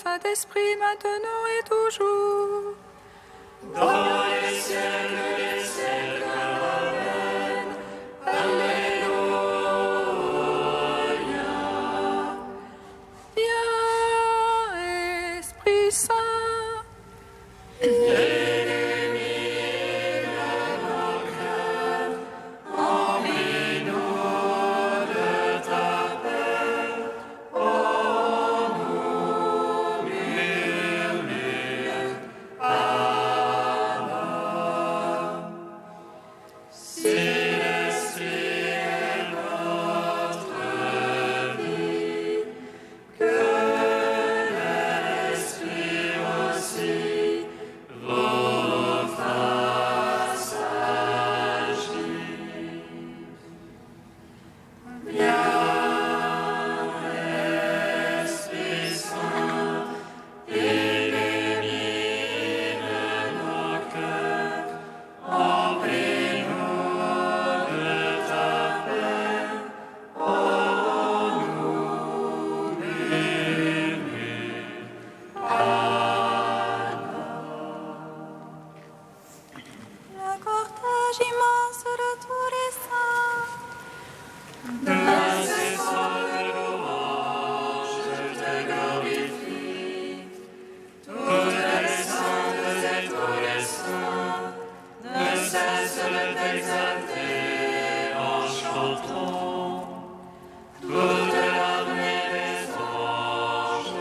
Saint-Esprit, maintenant et toujours. Dans les siècles des siècles. Amen. Alléluia. Viens, Esprit Saint. Illumine nos cœurs, remplis-nous de ta paix. Oh, nous murmure Amen. Si l'Esprit est notre vie, que l'Esprit aussi vous fasse agir. Viens, Esprit Saint, illumine nos cœurs, remplis-nous de ta paix. Oh, nous murmure Le cortège immense de tous les saints. D'incessant de louange, je te glorifie. Toutes les saintes et tous les saints ne cessent de t'exalter en chantant. Toute l'armée des anges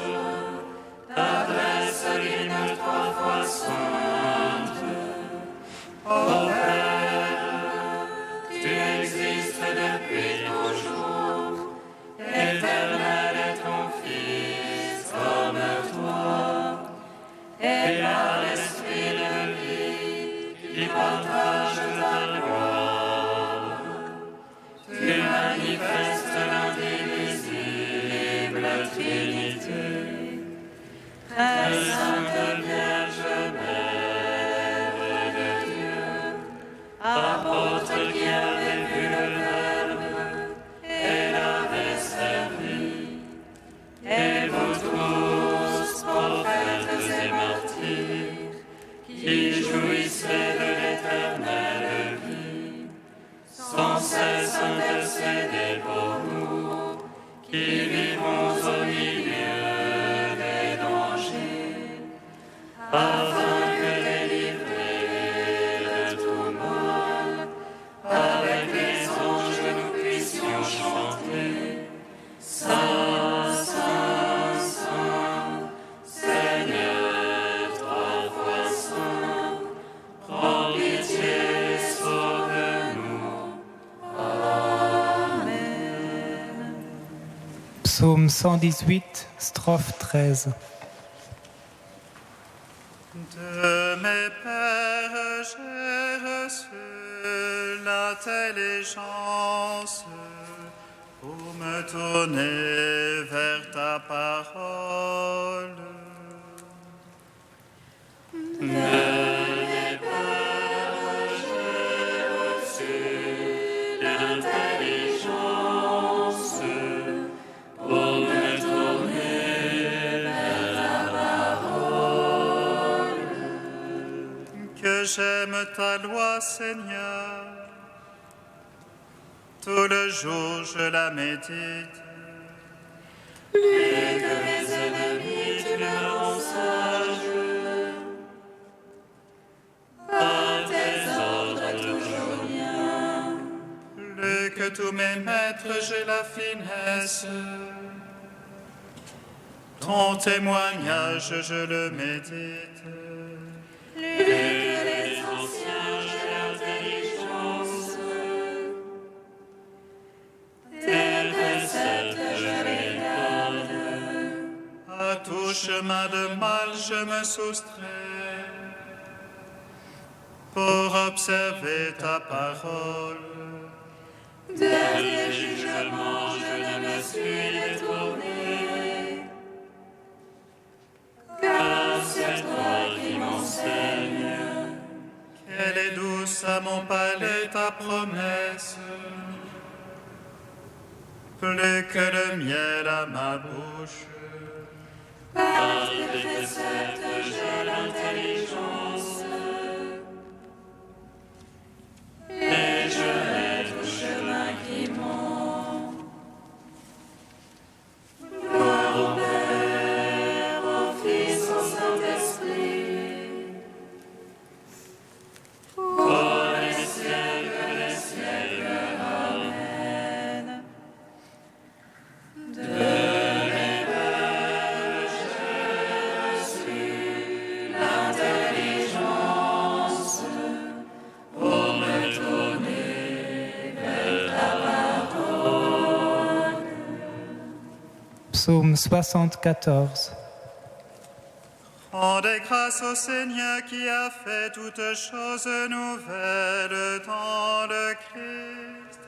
t'adresse l'hymne trois fois sainte. Ô Père, tu existes depuis toujours, éternel est ton Fils comme toi, et par l'Esprit de vie qui partage ta gloire, tu manifestes l'indivisible Trinité. Très sainte Vierge Mère de Dieu, apôtre qui avait vu le Verbe et l'avait servi, et vous tous, prophètes et martyrs, qui jouissez de l'éternelle vie, sans cesse intercédez pour nous, qui vivons au milieu des dangers, afin que délivrés de tout mal, avec les anges nous puissions chanter. Saint, Saint, Saint, Seigneur, trois fois saint, prends pitié, sauve-nous. Amen. Psaume 118, strophe 13. De mes pères, j'ai reçu l'intelligence pour me tourner vers ta parole. De mes pères, j'ai reçu l'intelligence pour me tourner vers ta parole. Que j'aime ta loi, Seigneur. Tout le jour je la médite. Et que mes ennemis tu me rends sage. Par tes ordres toujours miens. Plus que tous mes maîtres j'ai la finesse. Ton témoignage je le médite. Plus que les anciens j'ai l'intelligence. Tes préceptes je les garde. À tout chemin de mal je me soustrais pour observer ta parole. De tes jugements je ne me suis détourné, car c'est toi qui m'enseignes. Quelle est douce à mon palais ta promesse, plus que le miel à ma bouche. Par cette j'ai l'intelligence. Et je hais tout chemin qui monte. Gloire au Père, au Fils, au Saint-Esprit. Pour les siècles des siècles. Amen. De mes pères, j'ai reçu l'intelligence pour me tourner vers ta parole. Psaume 74. Rendez grâce au Seigneur qui a fait toutes choses nouvelles dans le Christ,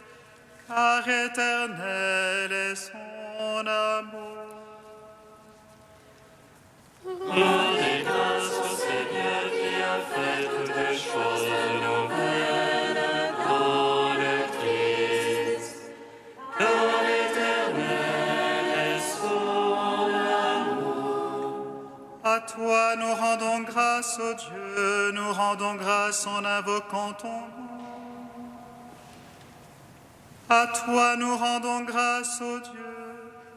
car éternel est son amour. Rendez grâce au Seigneur qui a fait toutes choses nouvelles dans le Christ, car l'éternel est son amour. À toi nous rendons grâce, ô Dieu, nous rendons grâce en invoquant ton nom. À toi nous rendons grâce, ô Dieu,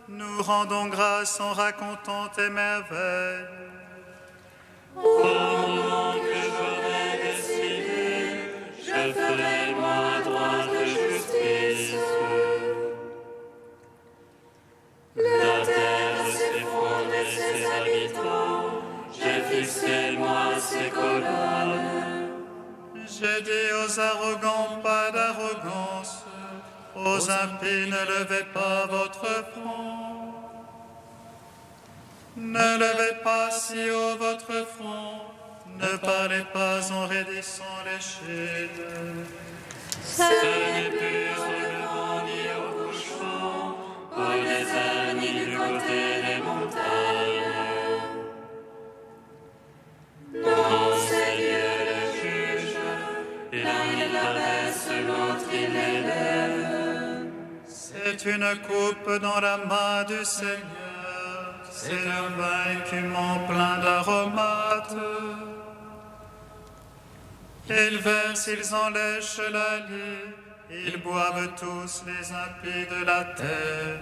nous rendons grâce en racontant tes merveilles. Au moment que j'aurai décidé, je ferai moi droite justice. La terre s'effondre et ses habitants, j'ai fixé moi ses colonnes. J'ai dit aux arrogants, pas d'arrogance, aux impies, ne levez pas votre front. Ne levez pas si haut votre front, ne parlez pas en raidissant les chutes. Ce n'est plus au levant ni au couchant, au désert ni du côté des montagnes. Non, c'est Dieu le juge, l'un il abaisse, l'autre il élève. C'est une coupe dans la main du Seigneur, c'est un vin écumant plein d'aromates. Ils versent, ils enlèchent la lie, ils boivent tous les impies de la terre.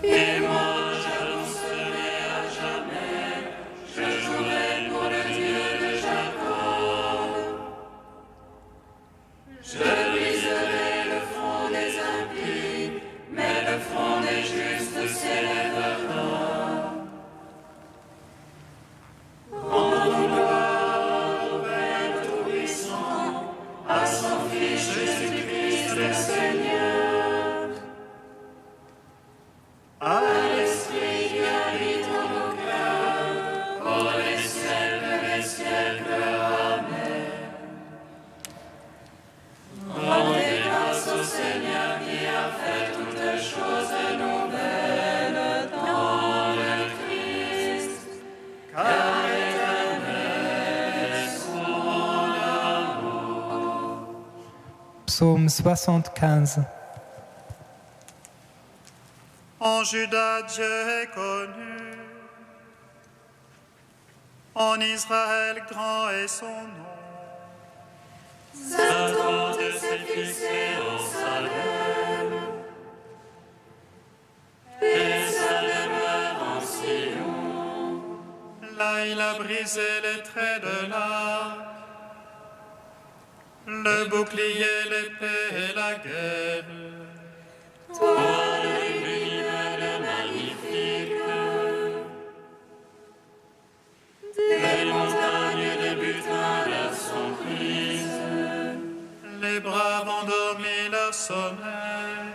Et moi j'annoncerai à jamais, je jouerai pour le Dieu de Jacob. Je briserai le front des impies, mais le front des justes s'élèvera. Rendons gloire au Père Tout-Puissant, à son Fils Jésus-Christ le Seigneur, à l'Esprit qui habite en nos cœurs, pour les siècles des siècles. Amen. Rendez grâce au Seigneur qui a fait toutes choses nouvelles dans le Christ, car éternel est son amour. Psaume 75. En Juda, Dieu est connu. En Israël, grand est son nom. Sa tente s'est fixée en Salem, et sa demeure en Sion. Là, il a brisé les traits de l'arc, le bouclier, l'épée et la guerre. Toi, le magnifique, des montagnes de butin vers son Christ, les braves ont dormi leur sommeil,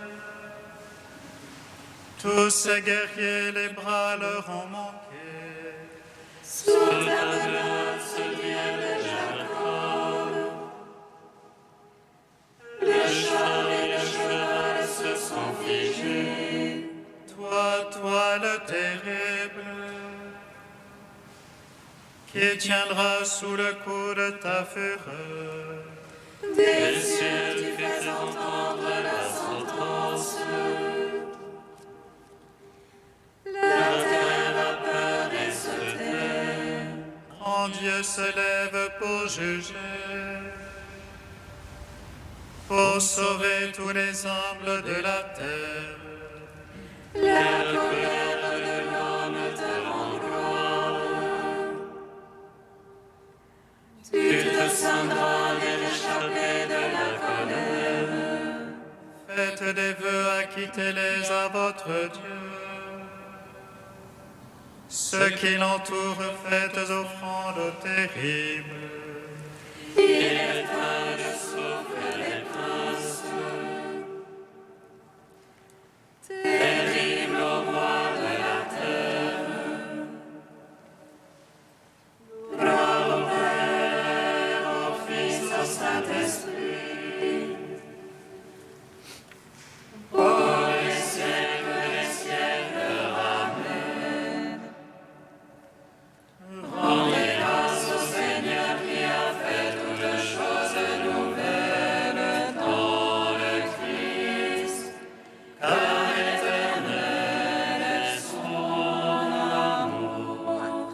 tous ces guerriers, les bras leur ont manqué. Sous ta menace, Dieu de Jacob, le char et le cheval se sont figés. Toi le terrible, qui tiendra sous le coup de ta fureur. Des cieux tu fais entendre la sentence, la terre a peur et se tait. Dieu se lève pour juger, pour sauver tous les humbles de la terre. La colère de l'homme te rend gloire. Tu te sens grand et réchappé de la colère. Faites des vœux, acquittez-les à votre Dieu. Ceux qui l'entourent, faites offrandes terribles. Il est temps de souffrir les princes. Terrible au roi de la terre. Gloire au Père, au Fils, au Saint-Esprit. Pour les siècles des siècles. Amen. Rendez grâce au Seigneur qui a fait toutes choses nouvelles dans le Christ, car éternel est son amour.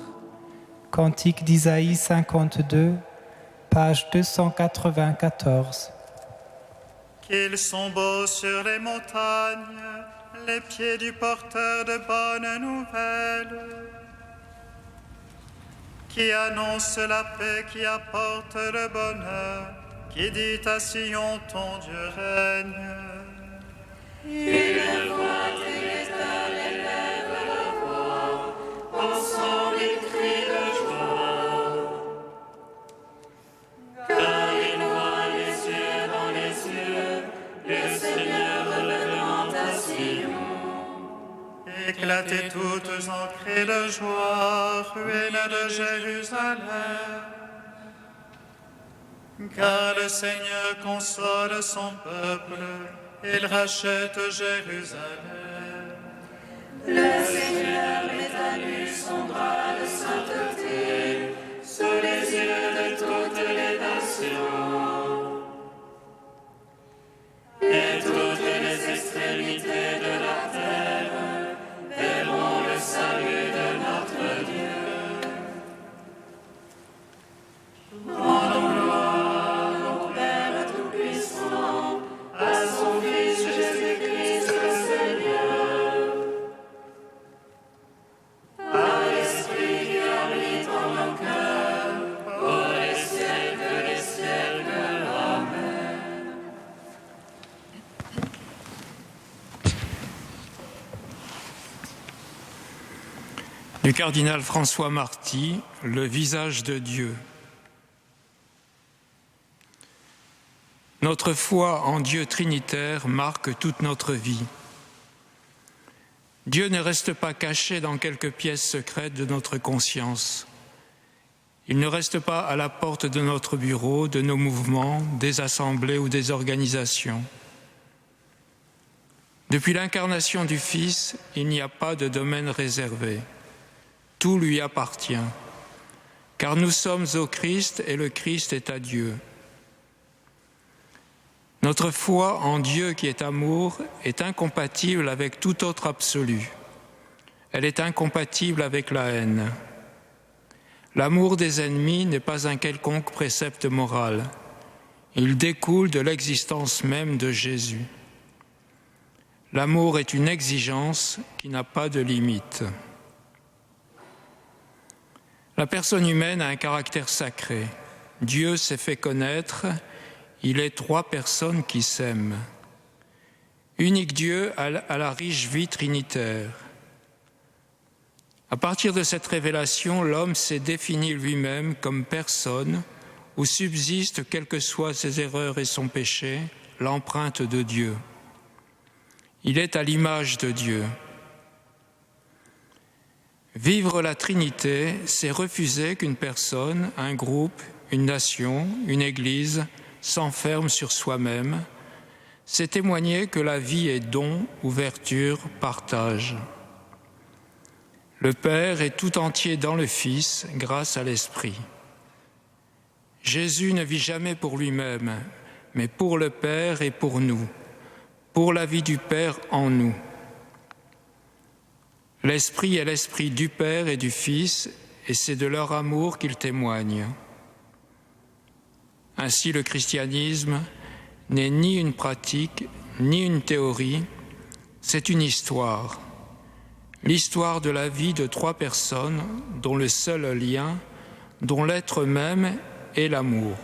Cantique d'Isaïe 52, page 294. Qu'ils sont beaux sur les montagnes, les pieds du porteur de bonnes nouvelles, qui annonce la paix, qui apporte le bonheur, qui dit à Sion, ton Dieu règne. Il voit et l'éternel élève la voix, ensemble ils crient de joie. Car il voit les yeux dans les yeux, le Seigneur revenant à Sion. Éclatez toutes en cris de joie, ruines de Jérusalem. Car le Seigneur console son peuple, il rachète Jérusalem. Le Seigneur met à nu son bras de sainteté, sous les yeux de toutes les nations. Et toutes les extrémités de la terre verront le salut de notre Dieu. Rendons gloire au Père Tout-Puissant, à son Fils Jésus-Christ le Seigneur, à l'Esprit qui habite en nos cœurs, pour les siècles des siècles. Amen. Du cardinal François Marty, Le visage de Dieu. Notre foi en Dieu trinitaire marque toute notre vie. Dieu ne reste pas caché dans quelques pièces secrètes de notre conscience. Il ne reste pas à la porte de notre bureau, de nos mouvements, des assemblées ou des organisations. Depuis l'incarnation du Fils, il n'y a pas de domaine réservé. Tout lui appartient, car nous sommes au Christ et le Christ est à Dieu. Notre foi en Dieu qui est amour est incompatible avec tout autre absolu. Elle est incompatible avec la haine. L'amour des ennemis n'est pas un quelconque précepte moral. Il découle de l'existence même de Jésus. L'amour est une exigence qui n'a pas de limite. La personne humaine a un caractère sacré. Dieu s'est fait connaître, il est trois personnes qui s'aiment. Unique Dieu à la riche vie trinitaire. À partir de cette révélation, l'homme s'est défini lui-même comme personne où subsiste, quelles que soient ses erreurs et son péché, l'empreinte de Dieu. Il est à l'image de Dieu. Vivre la Trinité, c'est refuser qu'une personne, un groupe, une nation, une église s'enferme sur soi-même. C'est témoigner que la vie est don, ouverture, partage. Le Père est tout entier dans le Fils grâce à l'Esprit. Jésus ne vit jamais pour lui-même, mais pour le Père et pour nous, pour la vie du Père en nous. L'Esprit est l'Esprit du Père et du Fils, et c'est de leur amour qu'ils témoignent. Ainsi, le christianisme n'est ni une pratique, ni une théorie, c'est une histoire. L'histoire de la vie de 3 personnes dont le seul lien, dont l'être même est l'amour.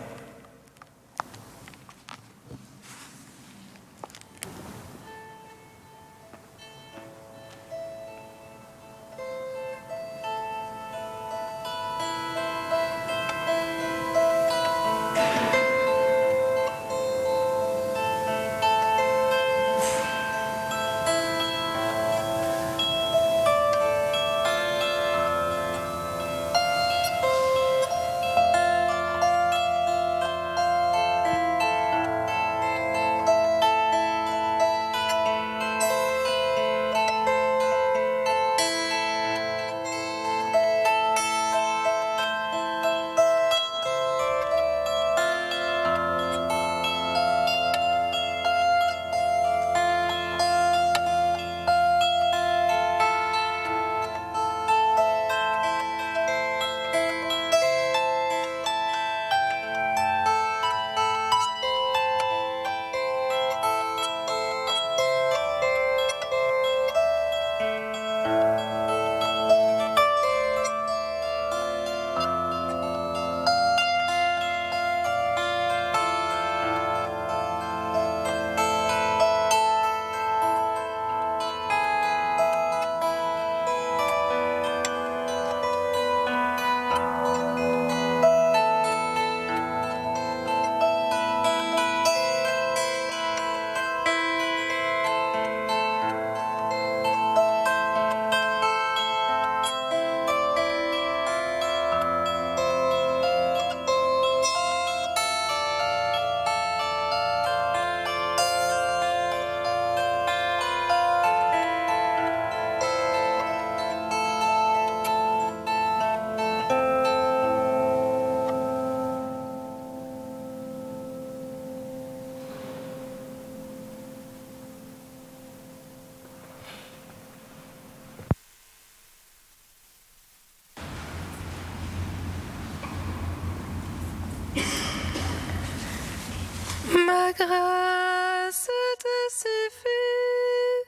Ma grâce te suffit,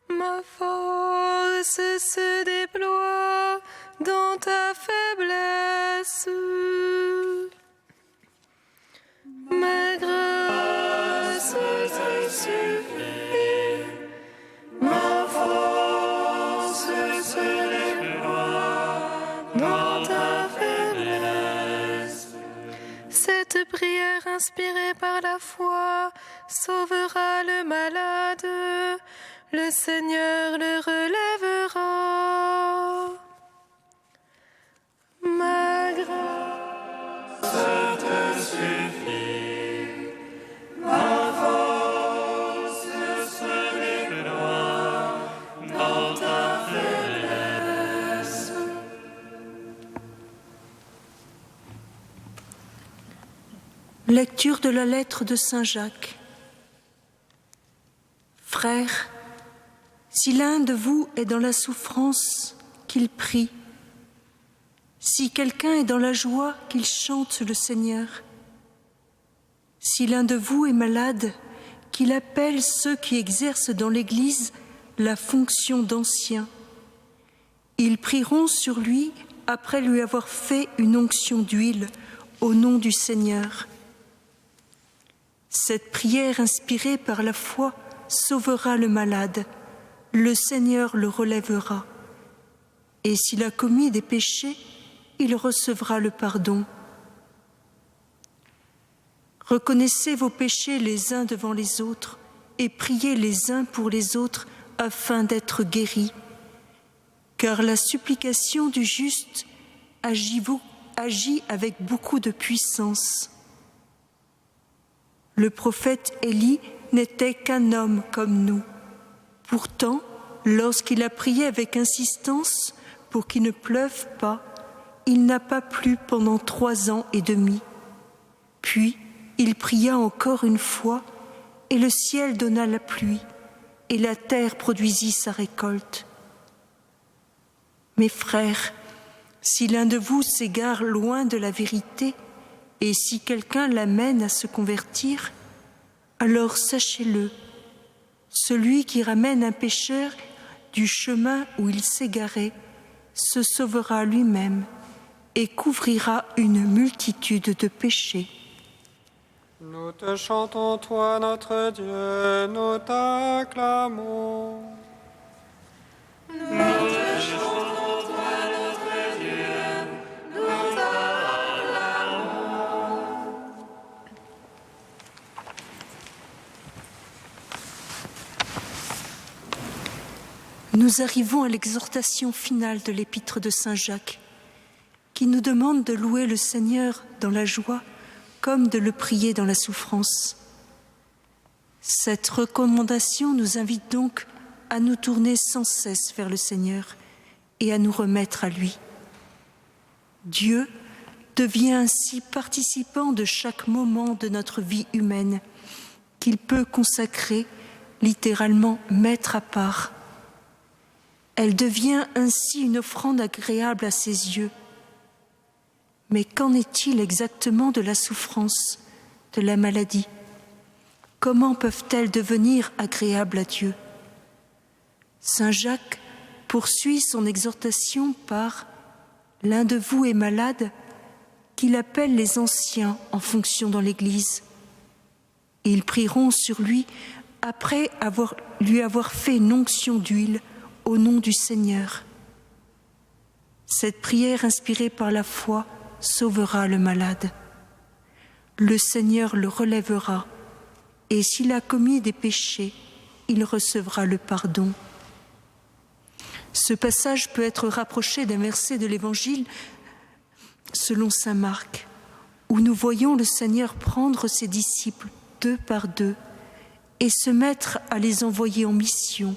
ma force se déploie dans ta faiblesse. Ma grâce te suffit, ma force se déploie dans ta faiblesse. Cette prière inspirée par la foi sauvera le malade, le Seigneur le relèvera. Ma grâce te suffit, ma force se déploie dans ta faiblesse. Lecture de la lettre de Saint Jacques. Frères, si l'un de vous est dans la souffrance, qu'il prie. Si quelqu'un est dans la joie, qu'il chante le Seigneur. Si l'un de vous est malade, qu'il appelle ceux qui exercent dans l'Église la fonction d'anciens. Ils prieront sur lui après lui avoir fait une onction d'huile au nom du Seigneur. Cette prière inspirée par la foi sauvera le malade, le Seigneur le relèvera. Et s'il a commis des péchés, il recevra le pardon. Reconnaissez vos péchés les uns devant les autres et priez les uns pour les autres afin d'être guéris. Car la supplication du juste agit avec beaucoup de puissance. Le prophète Élie n'était qu'un homme comme nous. Pourtant, lorsqu'il a prié avec insistance pour qu'il ne pleuve pas, il n'a pas plu pendant 3 ans et demi. Puis, il pria encore une fois, et le ciel donna la pluie, et la terre produisit sa récolte. Mes frères, Si l'un de vous s'égare loin de la vérité, et si quelqu'un l'amène à se convertir, alors sachez-le, celui qui ramène un pécheur du chemin où il s'égarait se sauvera lui-même et couvrira une multitude de péchés. Nous te chantons, toi, notre Dieu, nous t'acclamons. Nous arrivons à l'exhortation finale de l'épître de Saint Jacques, qui nous demande de louer le Seigneur dans la joie comme de le prier dans la souffrance. Cette recommandation nous invite donc à nous tourner sans cesse vers le Seigneur et à nous remettre à lui. Dieu devient ainsi participant de chaque moment de notre vie humaine, qu'il peut consacrer, littéralement mettre à part. Elle devient ainsi une offrande agréable à ses yeux. Mais qu'en est-il exactement de la souffrance, de la maladie? Comment peuvent-elles devenir agréables à Dieu? Saint Jacques poursuit son exhortation par « L'un de vous est malade » qu'il appelle les anciens en fonction dans l'Église. Ils prieront sur lui après lui avoir fait une onction d'huile au nom du Seigneur. Cette prière inspirée par la foi sauvera le malade. Le Seigneur le relèvera, et s'il a commis des péchés, il recevra le pardon. Ce passage peut être rapproché d'un verset de l'Évangile selon saint Marc, où nous voyons le Seigneur prendre ses disciples deux par deux et se mettre à les envoyer en mission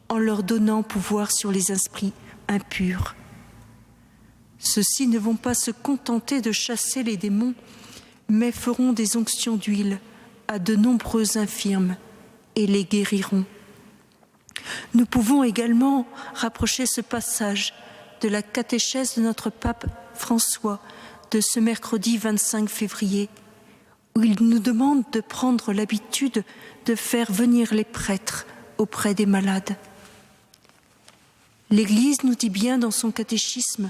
en leur donnant pouvoir sur les esprits impurs. Ceux-ci ne vont pas se contenter de chasser les démons, mais feront des onctions d'huile à de nombreux infirmes et les guériront. Nous pouvons également rapprocher ce passage de la catéchèse de notre pape François de ce mercredi 25 février, où il nous demande de prendre l'habitude de faire venir les prêtres auprès des malades. L'Église nous dit bien dans son catéchisme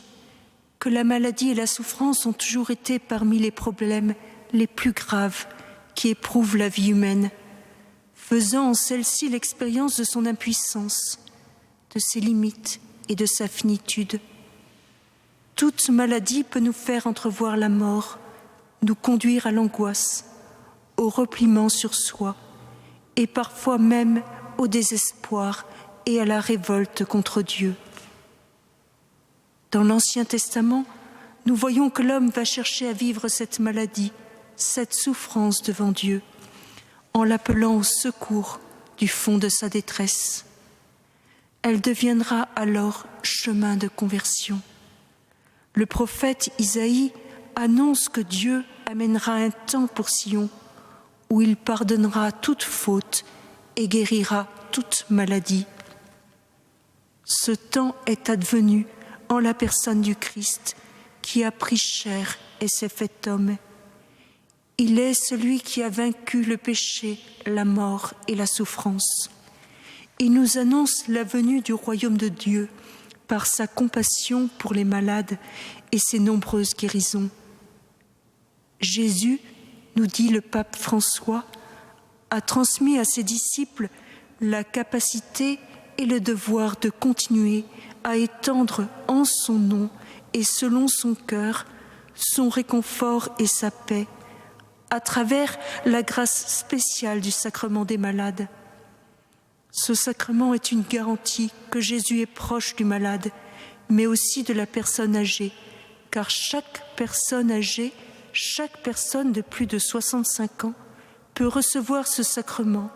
que la maladie et la souffrance ont toujours été parmi les problèmes les plus graves qui éprouvent la vie humaine, faisant en celle-ci l'expérience de son impuissance, de ses limites et de sa finitude. Toute maladie peut nous faire entrevoir la mort, nous conduire à l'angoisse, au repliement sur soi, et parfois même au désespoir et à la révolte contre Dieu. Dans l'Ancien Testament, nous voyons que l'homme va chercher à vivre cette maladie, cette souffrance devant Dieu, en l'appelant au secours du fond de sa détresse. Elle deviendra alors chemin de conversion. Le prophète Isaïe annonce que Dieu amènera un temps pour Sion où il pardonnera toute faute et guérira toute maladie. Ce temps est advenu en la personne du Christ qui a pris chair et s'est fait homme. Il est celui qui a vaincu le péché, la mort et la souffrance. Il nous annonce la venue du royaume de Dieu par sa compassion pour les malades et ses nombreuses guérisons. Jésus, nous dit le pape François, a transmis à ses disciples la capacité et le devoir de continuer à étendre en son nom et selon son cœur son réconfort et sa paix à travers la grâce spéciale du sacrement des malades. Ce sacrement est une garantie que Jésus est proche du malade, mais aussi de la personne âgée, car chaque personne âgée, chaque personne de plus de 65 ans peut recevoir ce sacrement,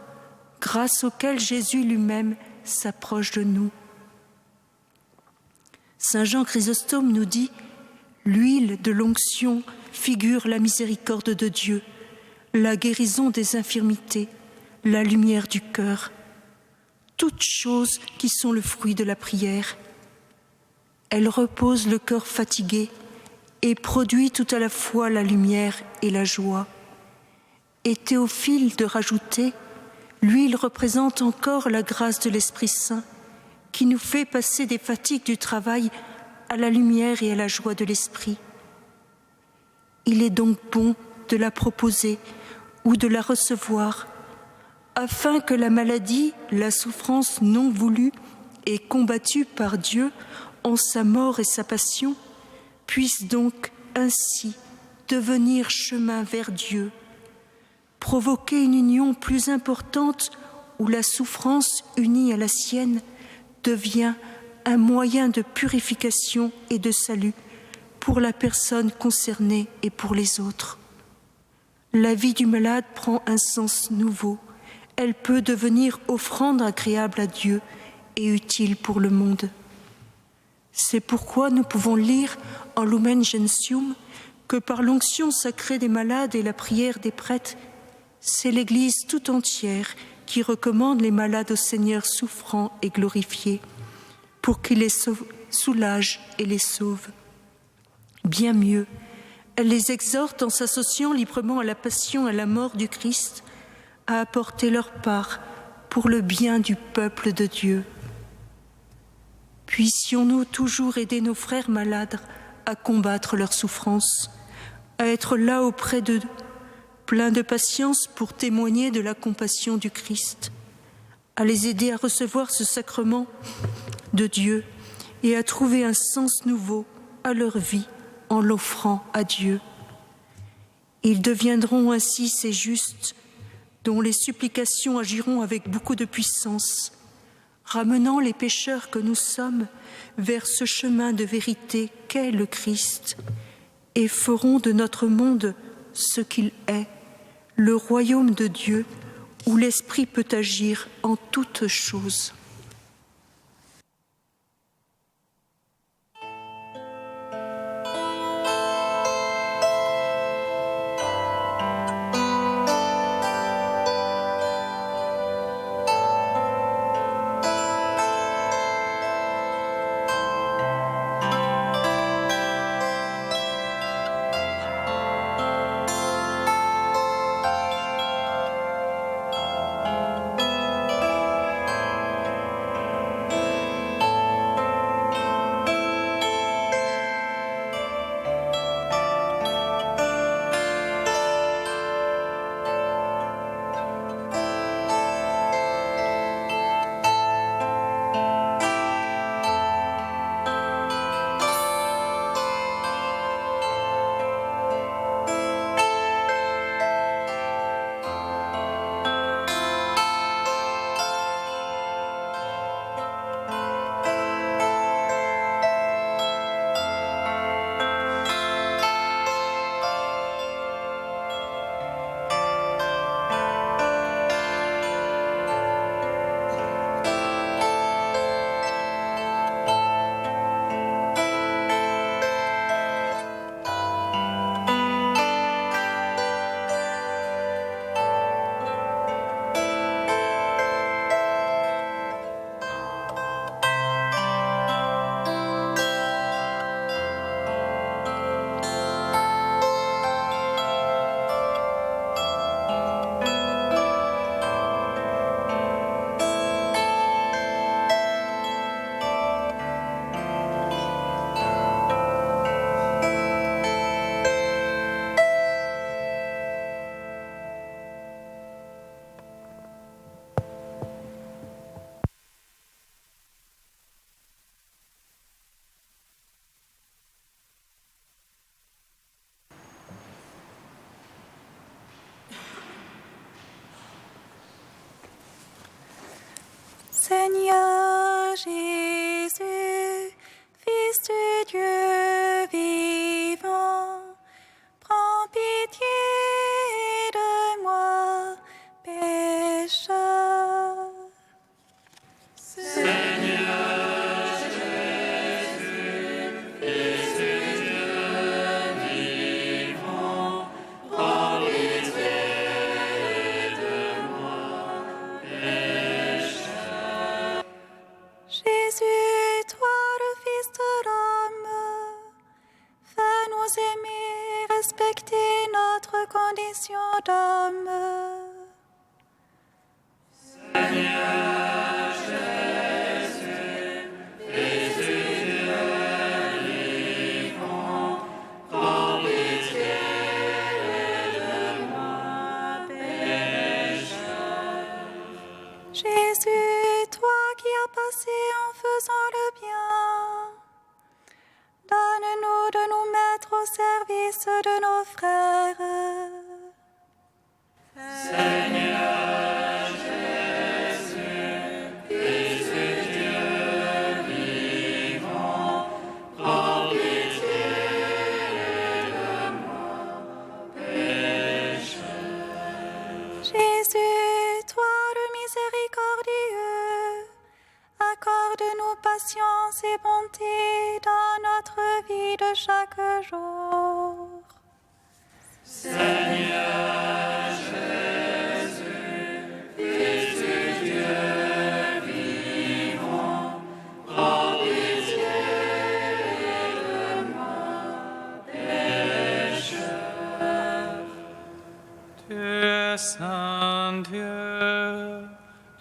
grâce auquel Jésus lui-même s'approche de nous. Saint Jean Chrysostome nous dit « L'huile de l'onction figure la miséricorde de Dieu, la guérison des infirmités, la lumière du cœur, toutes choses qui sont le fruit de la prière. Elle repose le cœur fatigué et produit tout à la fois la lumière et la joie. Et Théophile de rajouter, lui, il représente encore la grâce de l'Esprit Saint qui nous fait passer des fatigues du travail à la lumière et à la joie de l'Esprit. Il est donc bon de la proposer ou de la recevoir, afin que la maladie, la souffrance non voulue et combattue par Dieu en sa mort et sa passion, puisse donc ainsi devenir chemin vers Dieu, provoquer une union plus importante où la souffrance unie à la sienne devient un moyen de purification et de salut pour la personne concernée et pour les autres. La vie du malade prend un sens nouveau. Elle peut devenir offrande agréable à Dieu et utile pour le monde. C'est pourquoi nous pouvons lire en Lumen Gentium que par l'onction sacrée des malades et la prière des prêtres, c'est l'Église tout entière qui recommande les malades au Seigneur souffrant et glorifié, pour qu'il les soulage et les sauve. Bien mieux, elle les exhorte en s'associant librement à la passion et à la mort du Christ, à apporter leur part pour le bien du peuple de Dieu. Puissions-nous toujours aider nos frères malades à combattre leurs souffrances, à être là auprès d'eux, pleins de patience pour témoigner de la compassion du Christ, à les aider à recevoir ce sacrement de Dieu et à trouver un sens nouveau à leur vie en l'offrant à Dieu. Ils deviendront ainsi ces justes dont les supplications agiront avec beaucoup de puissance, ramenant les pécheurs que nous sommes vers ce chemin de vérité qu'est le Christ, et feront de notre monde ce qu'il est, le royaume de Dieu où l'Esprit peut agir en toutes choses. Seigneur Jésus, Fils de Dieu vivant, prends pitié de moi, pécheur. nous aimer et respecter notre condition d'homme. Seigneur Jésus, Fils du Dieu vivant, prends pitié de moi, pécheur. Jésus, toi qui as passé en faisant le bien, donne-nous de nous mettre au service de nos frères. Seigneur Jésus, Fils du Dieu vivant, prends pitié de moi, pécheur. Jésus, toi le miséricordieux, accorde-nous patience et bonté dans notre vie de chaque jour. Seigneur Jésus, Fils du Dieu vivant, prends pitié de moi, pécheur. Tu es saint Dieu,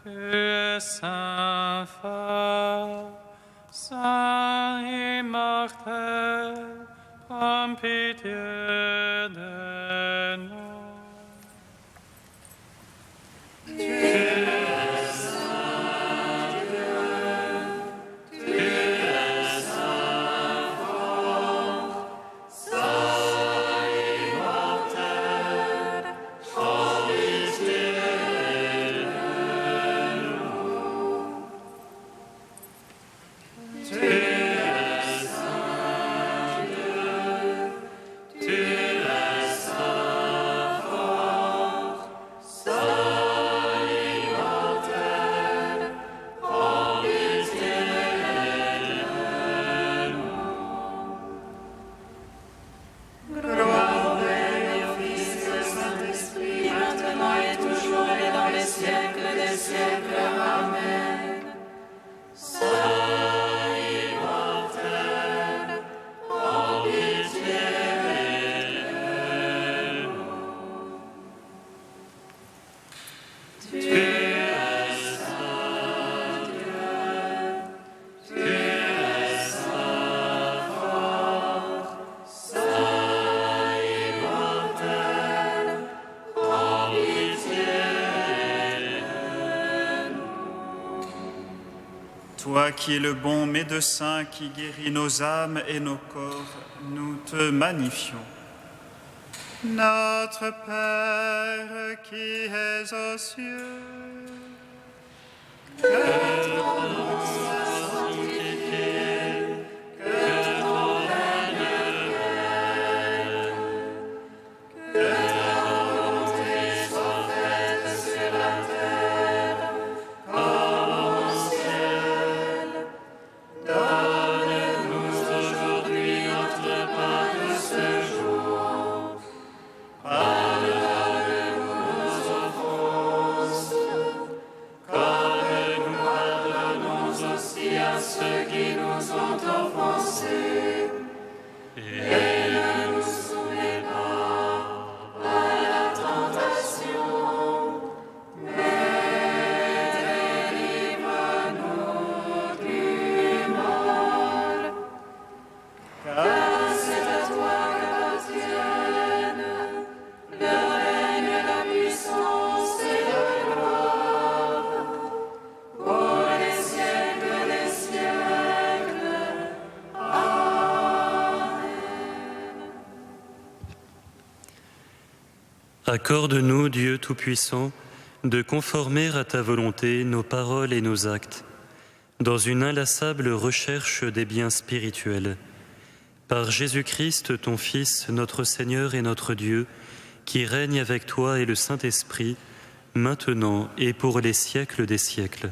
tu es saint fort, saint immortel, prends pitié de nous. Tu es saint Dieu, tu es saint fort, saint immortel, prends pitié de nous. Tu es saint Dieu, tu es saint fort, saint immortel, prends pitié de nous. Gloire au Père, au Fils et au Saint-Esprit, maintenant et toujours et dans les siècles des siècles. Amen. Saint immortel, prends pitié de nous. Tu es saint Dieu, tu es saint fort, saint immortel, prends pitié de nous. Toi qui es le bon médecin qui guérit nos âmes et nos corps, nous te magnifions. Notre Père qui es aux cieux, que ton nom soit sanctifié, que ton règne vienne, que ta volonté soit faite sur la terre comme au ciel. Donne-nous aujourd'hui notre pain de ce jour. Pardonne-nous nos offenses, comme nous pardonnons aussi à ceux qui nous ont offensés. Et ne nous soumets pas à la tentation, mais délivre-nous du mal. Car c'est à toi qu'appartiennent le règne, la puissance et la gloire, pour les siècles des siècles. Amen. Accorde-nous, Dieu Tout-Puissant, de conformer à ta volonté nos paroles et nos actes, dans une inlassable recherche des biens spirituels. Par Jésus-Christ, ton Fils, notre Seigneur et notre Dieu, qui règne avec toi et le Saint-Esprit, maintenant et pour les siècles des siècles.